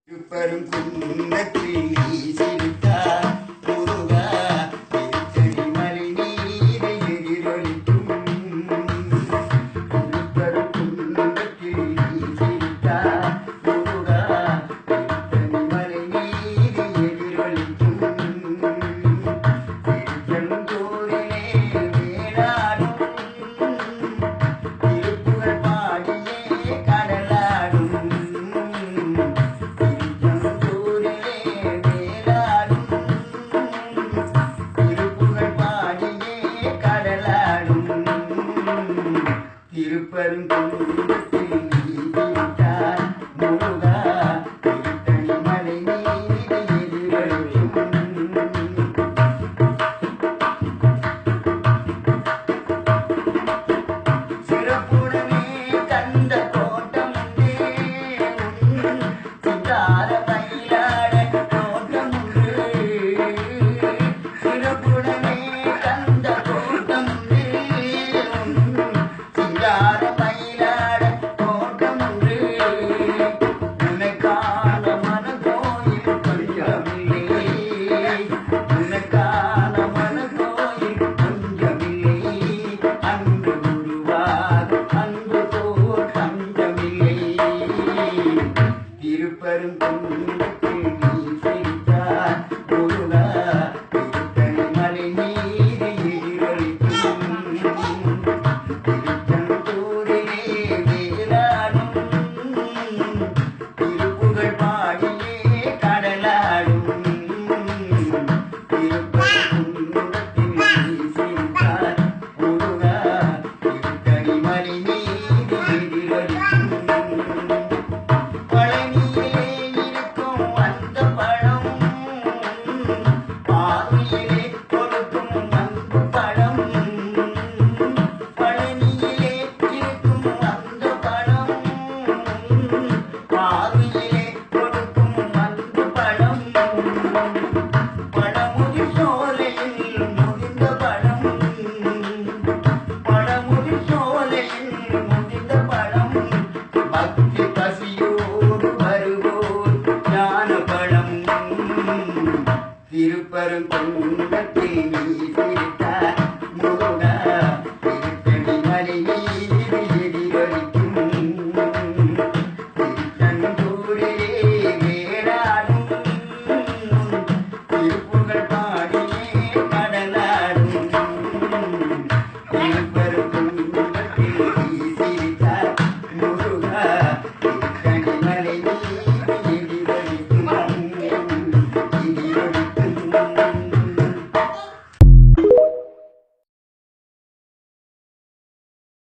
திருப்பரங்குன்றத்தில் சிரித்தார் முருகா திருத்தணிமலை நீரை எதிரொலிக்கும். திருப்பரங்குன்றத்தில் சிரித்தார் முருகா திருத்தணிமலை நீரை எதிரொலிக்கும். திருச்செந்தூரிலே வேளாடும் திருப்புகழ் பாடியே கடலாடும். திருப்பரங்குன்றத்தில் சிரித்தார் முருகா திருத்தணிமலை நீரை எதிரொலிக்கும். சிறப்புடனே கந்த கோட்டம் சிங்கார மயிலாட தோட்டம் சிறப்புடனே கந்த கோட்டம் சிங்கார மயிலாட தோட்டம் உனக்கான மனக்கோயில் கொஞ்சமில்லை. உனக்கான மனக்கோயில் கொஞ்சமில்லை. அன்பு குருவாக அன்பு போல் தஞ்சமில்லை. திருப்பரங்குன்றத்தில்